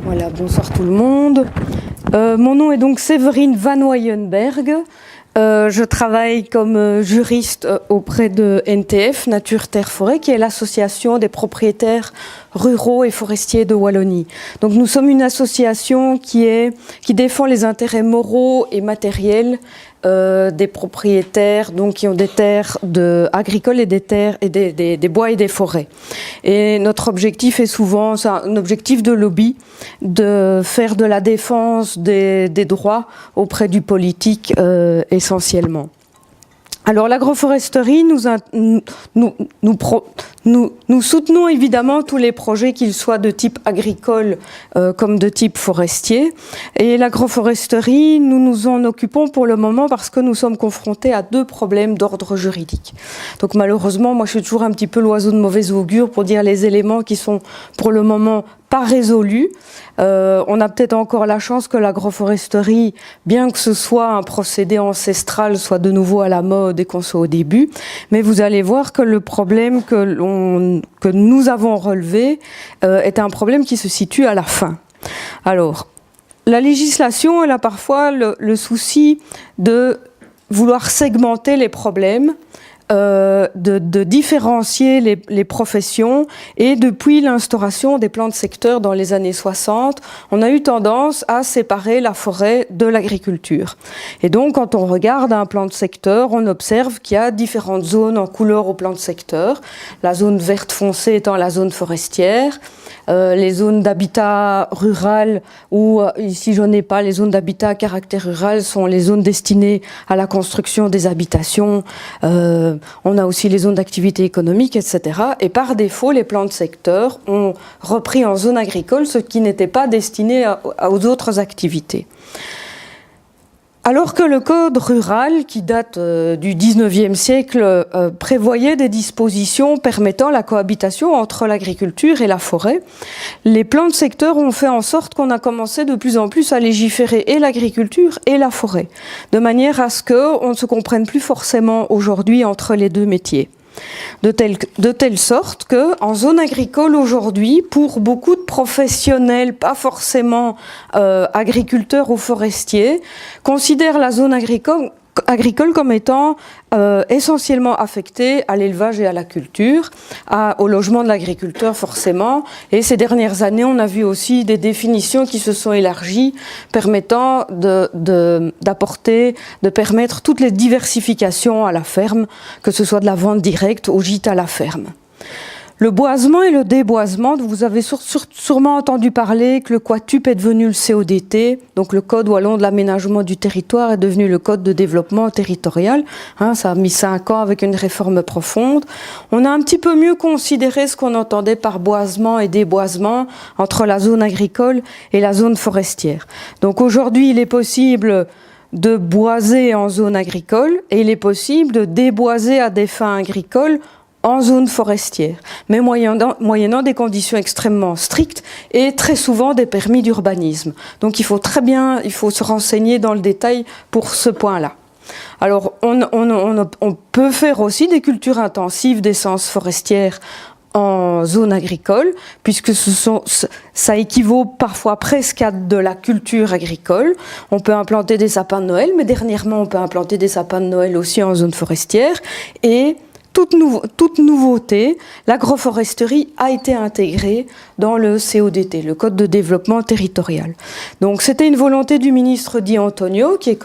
Voilà, bonsoir tout le monde. Mon nom est donc Séverine Van Weyenberg. Je travaille comme juriste auprès de NTF, Nature Terre Forêt, qui est l'association des propriétaires ruraux et forestiers de Wallonie. Donc nous sommes une association qui défend les intérêts moraux et matériels des propriétaires donc qui ont des terres agricoles et des terres et des bois et des forêts. Et notre objectif est souvent un objectif de lobby, de faire de la défense des droits auprès du politique essentiellement. Alors l'agroforesterie, nous soutenons évidemment tous les projets, qu'ils soient de type agricole comme de type forestier. Et l'agroforesterie, nous nous en occupons pour le moment parce que nous sommes confrontés à deux problèmes d'ordre juridique. Donc malheureusement, moi je suis toujours un petit peu l'oiseau de mauvais augure pour dire les éléments qui sont pour le moment pas résolus. On a peut-être encore la chance que l'agroforesterie, bien que ce soit un procédé ancestral, soit de nouveau à la mode et qu'on soit au début. Mais vous allez voir que le problème que nous avons relevé est un problème qui se situe à la fin. Alors, la législation, elle a parfois le souci de vouloir segmenter les problèmes, de différencier les professions, et depuis l'instauration des plans de secteur dans les années 60, on a eu tendance à séparer la forêt de l'agriculture. Et donc quand on regarde un plan de secteur, on observe qu'il y a différentes zones en couleur au plan de secteur, la zone verte foncée étant la zone forestière, les zones d'habitat rural, ou ici je n'ai pas, les zones d'habitat à caractère rural sont les zones destinées à la construction des habitations, on a aussi les zones d'activité économique, etc. Et par défaut, les plans de secteur ont repris en zone agricole ce qui n'était pas destiné aux autres activités. Alors que le code rural, qui date du 19e siècle, prévoyait des dispositions permettant la cohabitation entre l'agriculture et la forêt, les plans de secteur ont fait en sorte qu'on a commencé de plus en plus à légiférer et l'agriculture et la forêt, de manière à ce qu'on ne se comprenne plus forcément aujourd'hui entre les deux métiers. De telle sorte que, en zone agricole aujourd'hui, pour beaucoup de professionnels, pas forcément agriculteurs ou forestiers, considèrent la zone agricole comme étant essentiellement affectée à l'élevage et à la culture, au logement de l'agriculteur forcément. Et ces dernières années, on a vu aussi des définitions qui se sont élargies, permettant de permettre toutes les diversifications à la ferme, que ce soit de la vente directe au gîte à la ferme. Le boisement et le déboisement, vous avez sûrement entendu parler que le Quatup est devenu le CODT, donc le Code wallon de l'aménagement du territoire est devenu le Code de développement territorial. Ça a mis 5 ans avec une réforme profonde. On a un petit peu mieux considéré ce qu'on entendait par boisement et déboisement entre la zone agricole et la zone forestière. Donc aujourd'hui, il est possible de boiser en zone agricole et il est possible de déboiser à des fins agricoles en zone forestière, mais moyennant des conditions extrêmement strictes et très souvent des permis d'urbanisme. Donc il faut se renseigner dans le détail pour ce point-là. Alors on peut faire aussi des cultures intensives d'essences forestières en zone agricole, puisque ça équivaut parfois presque à de la culture agricole. On peut implanter des sapins de Noël, mais dernièrement on peut implanter des sapins de Noël aussi en zone forestière, et toute nouveauté, l'agroforesterie a été intégrée dans le CODT, le Code de développement territorial. Donc c'était une volonté du ministre Di Antonio, qui a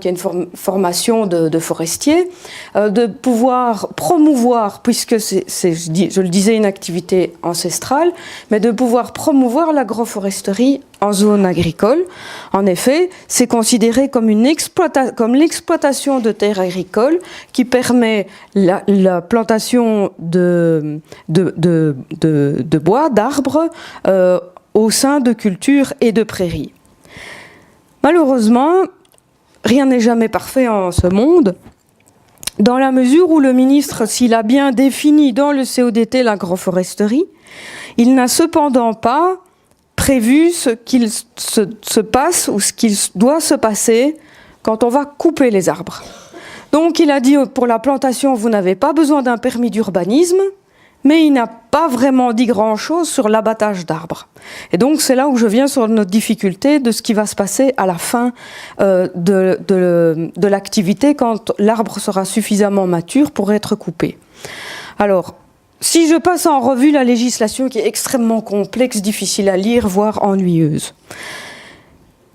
une formation de forestier, de pouvoir promouvoir, puisque je le disais, une activité ancestrale, mais de pouvoir promouvoir l'agroforesterie en zone agricole. En effet, c'est considéré comme l'exploitation de terres agricoles qui permet la plantation de bois, d'arbres, au sein de cultures et de prairies. Malheureusement, rien n'est jamais parfait en ce monde, dans la mesure où le ministre, s'il a bien défini dans le CODT l'agroforesterie, il n'a cependant pas prévu ce qu'il se passe ou ce qu'il doit se passer quand on va couper les arbres. Donc il a dit, pour la plantation, vous n'avez pas besoin d'un permis d'urbanisme, mais il n'a pas vraiment dit grand-chose sur l'abattage d'arbres. Et donc c'est là où je viens sur notre difficulté de ce qui va se passer à la fin de l'activité quand l'arbre sera suffisamment mature pour être coupé. Alors, si je passe en revue la législation qui est extrêmement complexe, difficile à lire, voire ennuyeuse.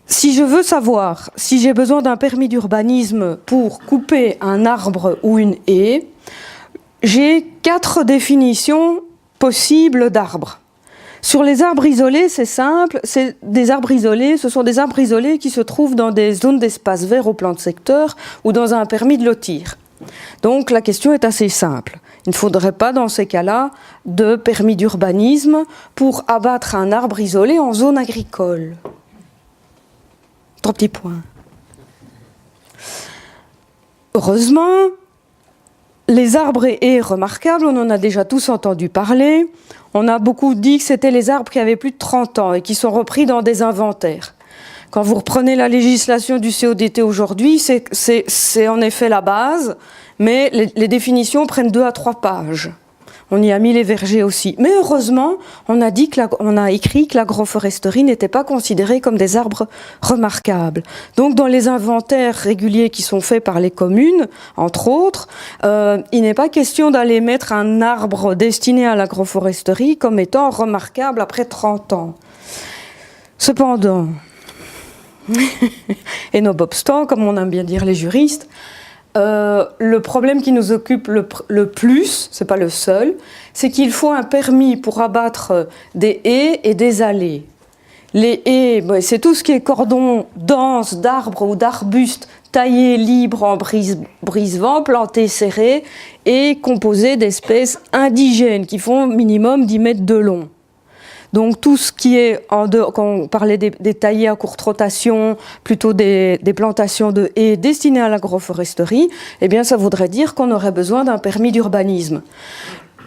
Si je veux savoir si j'ai besoin d'un permis d'urbanisme pour couper un arbre ou une haie, j'ai 4 définitions possibles d'arbres. Sur les arbres isolés, c'est simple, c'est des arbres isolés, ce sont des arbres isolés qui se trouvent dans des zones d'espace vert au plan de secteur ou dans un permis de lotir. Donc la question est assez simple. Il ne faudrait pas dans ces cas-là de permis d'urbanisme pour abattre un arbre isolé en zone agricole. 3 petits points. Heureusement, les arbres et haies remarquables, on en a déjà tous entendu parler. On a beaucoup dit que c'était les arbres qui avaient plus de 30 ans et qui sont repris dans des inventaires. Quand vous reprenez la législation du CODT aujourd'hui, c'est en effet la base, mais les définitions prennent 2 à 3 pages. On y a mis les vergers aussi. Mais heureusement, on a écrit que l'agroforesterie n'était pas considérée comme des arbres remarquables. Donc, dans les inventaires réguliers qui sont faits par les communes, entre autres, il n'est pas question d'aller mettre un arbre destiné à l'agroforesterie comme étant remarquable après 30 ans. Cependant, et nonobstant, comme on aime bien dire les juristes, le problème qui nous occupe le plus, c'est pas le seul, c'est qu'il faut un permis pour abattre des haies et des allées. Les haies, c'est tout ce qui est cordon dense d'arbres ou d'arbustes taillés libres en brise-vent, plantés serrés et composés d'espèces indigènes qui font minimum 10 mètres de long. Donc tout ce qui est, quand on parlait des taillés à courte rotation, plutôt des plantations de haies destinées à l'agroforesterie, eh bien ça voudrait dire qu'on aurait besoin d'un permis d'urbanisme.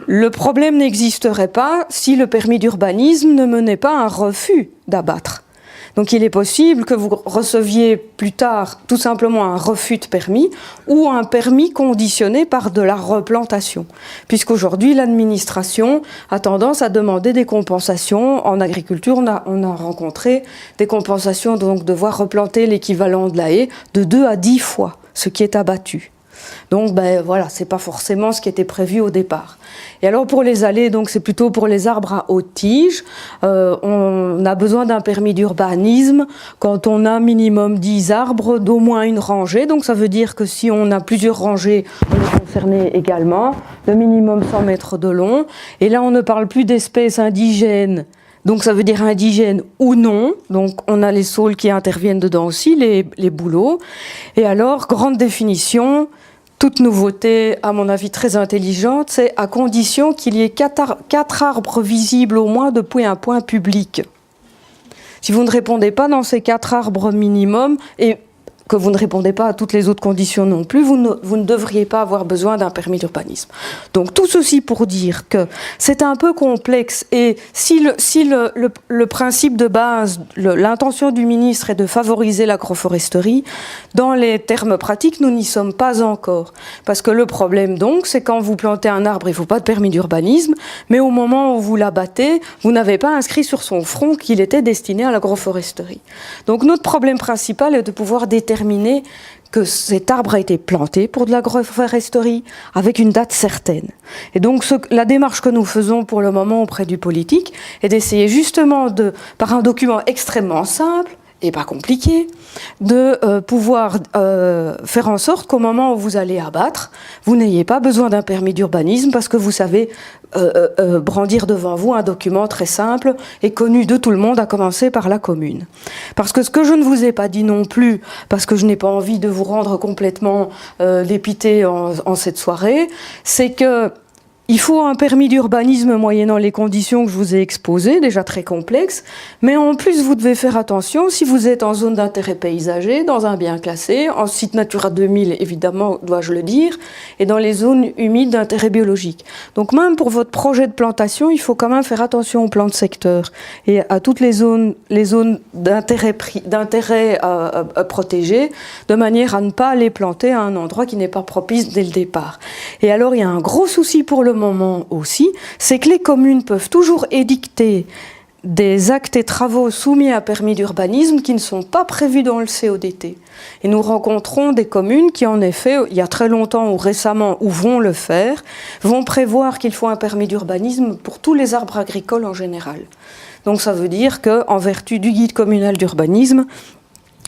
Le problème n'existerait pas si le permis d'urbanisme ne menait pas un refus d'abattre. Donc il est possible que vous receviez plus tard tout simplement un refus de permis ou un permis conditionné par de la replantation. Puisqu'aujourd'hui, l'administration a tendance à demander des compensations. En agriculture, on a rencontré des compensations, donc devoir replanter l'équivalent de la haie de 2 à 10 fois ce qui est abattu. Donc voilà, c'est pas forcément ce qui était prévu au départ. Et alors pour les allées, donc c'est plutôt pour les arbres à haute tige. On a besoin d'un permis d'urbanisme quand on a minimum 10 arbres d'au moins une rangée. Donc ça veut dire que si on a plusieurs rangées, on est concerné également. Le minimum 100 mètres de long. Et là, on ne parle plus d'espèces indigènes. Donc ça veut dire indigène ou non, donc on a les saules qui interviennent dedans aussi, les bouleaux. Et alors, grande définition, toute nouveauté, à mon avis très intelligente, c'est à condition qu'il y ait 4 arbres visibles au moins depuis un point public. Si vous ne répondez pas dans ces 4 arbres minimum, et que vous ne répondez pas à toutes les autres conditions non plus, vous ne devriez pas avoir besoin d'un permis d'urbanisme. Donc tout ceci pour dire que c'est un peu complexe et si le principe de base, l'intention du ministre est de favoriser l'agroforesterie, dans les termes pratiques, nous n'y sommes pas encore. Parce que le problème donc, c'est quand vous plantez un arbre, il ne faut pas de permis d'urbanisme, mais au moment où vous l'abattez, vous n'avez pas inscrit sur son front qu'il était destiné à l'agroforesterie. Donc notre problème principal est de pouvoir déterminer que cet arbre a été planté pour de l'agroforesterie avec une date certaine. Et donc la démarche que nous faisons pour le moment auprès du politique est d'essayer justement par un document extrêmement simple et pas compliqué, de pouvoir faire en sorte qu'au moment où vous allez abattre, vous n'ayez pas besoin d'un permis d'urbanisme parce que vous savez brandir devant vous un document très simple et connu de tout le monde, à commencer par la commune. Parce que ce que je ne vous ai pas dit non plus, parce que je n'ai pas envie de vous rendre complètement dépité en cette soirée, c'est que il faut un permis d'urbanisme moyennant les conditions que je vous ai exposées, déjà très complexes, mais en plus vous devez faire attention si vous êtes en zone d'intérêt paysager, dans un bien classé, en site Natura 2000 évidemment, dois-je le dire, et dans les zones humides d'intérêt biologique. Donc même pour votre projet de plantation, il faut quand même faire attention au plan de secteur et à toutes les zones d'intérêt protégées, de manière à ne pas les planter à un endroit qui n'est pas propice dès le départ. Et alors il y a un gros souci pour le moment aussi, c'est que les communes peuvent toujours édicter des actes et travaux soumis à permis d'urbanisme qui ne sont pas prévus dans le CODT. Et nous rencontrons des communes qui, en effet, il y a très longtemps ou récemment, ou vont le faire, vont prévoir qu'il faut un permis d'urbanisme pour tous les arbres agricoles en général. Donc ça veut dire qu'en vertu du guide communal d'urbanisme,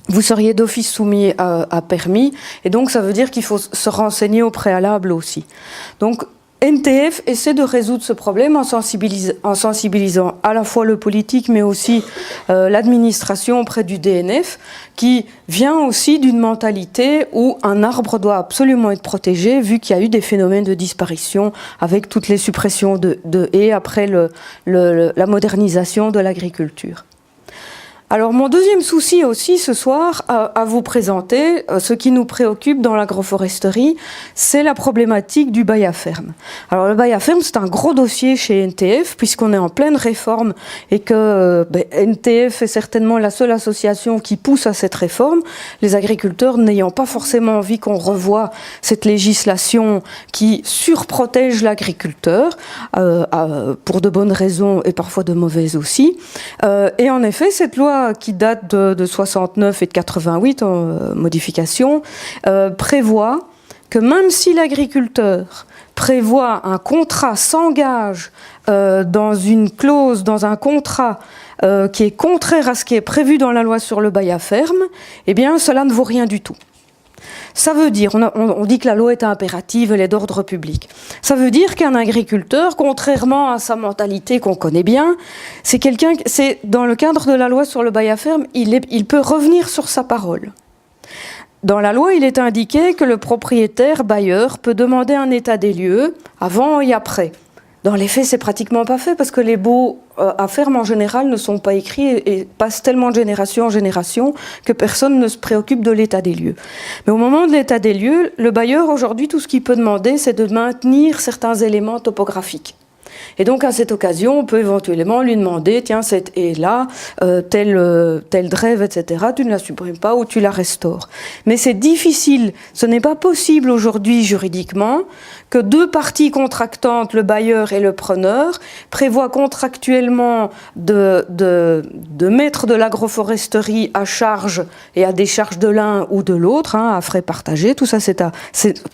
vous seriez d'office soumis à permis, et donc ça veut dire qu'il faut se renseigner au préalable aussi. Donc NTF essaie de résoudre ce problème en sensibilisant à la fois le politique mais aussi l'administration auprès du DNF, qui vient aussi d'une mentalité où un arbre doit absolument être protégé vu qu'il y a eu des phénomènes de disparition avec toutes les suppressions de haies après la modernisation de l'agriculture. Alors mon deuxième souci aussi ce soir à vous présenter, ce qui nous préoccupe dans l'agroforesterie, c'est la problématique du bail à ferme. Alors le bail à ferme, c'est un gros dossier chez NTF puisqu'on est en pleine réforme et que NTF est certainement la seule association qui pousse à cette réforme, les agriculteurs n'ayant pas forcément envie qu'on revoie cette législation qui surprotège l'agriculteur pour de bonnes raisons et parfois de mauvaises aussi. Et en effet, cette loi qui date de 69 et de 88 en modification, prévoit que même si l'agriculteur prévoit un contrat, s'engage dans une clause, dans un contrat qui est contraire à ce qui est prévu dans la loi sur le bail à ferme, eh bien cela ne vaut rien du tout. Ça veut dire, on dit que la loi est impérative, elle est d'ordre public. Ça veut dire qu'un agriculteur, contrairement à sa mentalité qu'on connaît bien, c'est quelqu'un, c'est dans le cadre de la loi sur le bail à ferme, il peut revenir sur sa parole. Dans la loi, il est indiqué que le propriétaire bailleur peut demander un état des lieux avant et après. Dans les faits, c'est pratiquement pas fait parce que les baux à ferme en général ne sont pas écrits et passent tellement de génération en génération que personne ne se préoccupe de l'état des lieux. Mais au moment de l'état des lieux, le bailleur aujourd'hui, tout ce qu'il peut demander, c'est de maintenir certains éléments topographiques. Et donc à cette occasion, on peut éventuellement lui demander, tiens, cette haie-là, telle drève, etc., tu ne la supprimes pas ou tu la restaures. Mais c'est difficile, ce n'est pas possible aujourd'hui juridiquement que deux parties contractantes, le bailleur et le preneur, prévoient contractuellement de mettre de l'agroforesterie à charge et à décharge de l'un ou de l'autre, à frais partagés. Tout ça,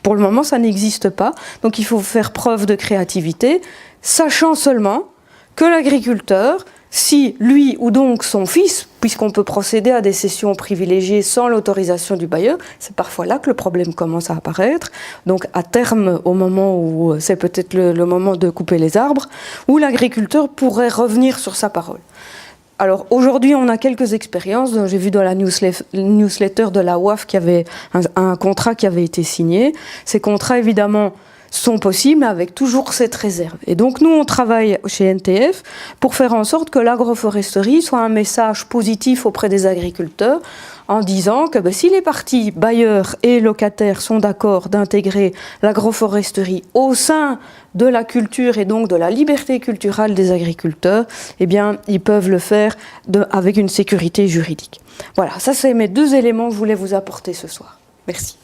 pour le moment, ça n'existe pas. Donc il faut faire preuve de créativité, sachant seulement que l'agriculteur, si lui ou donc son fils, puisqu'on peut procéder à des cessions privilégiées sans l'autorisation du bailleur, c'est parfois là que le problème commence à apparaître. Donc à terme, au moment où c'est peut-être le moment de couper les arbres, où l'agriculteur pourrait revenir sur sa parole. Alors aujourd'hui, on a quelques expériences. J'ai vu dans la newsletter de la WAF qu'il y avait un contrat qui avait été signé. Ces contrats, évidemment, sont possibles, mais avec toujours cette réserve. Et donc nous, on travaille chez NTF pour faire en sorte que l'agroforesterie soit un message positif auprès des agriculteurs en disant que si les parties bailleurs et locataires sont d'accord d'intégrer l'agroforesterie au sein de la culture et donc de la liberté culturelle des agriculteurs, eh bien, ils peuvent le faire avec une sécurité juridique. Voilà, ça c'est mes deux éléments que je voulais vous apporter ce soir. Merci.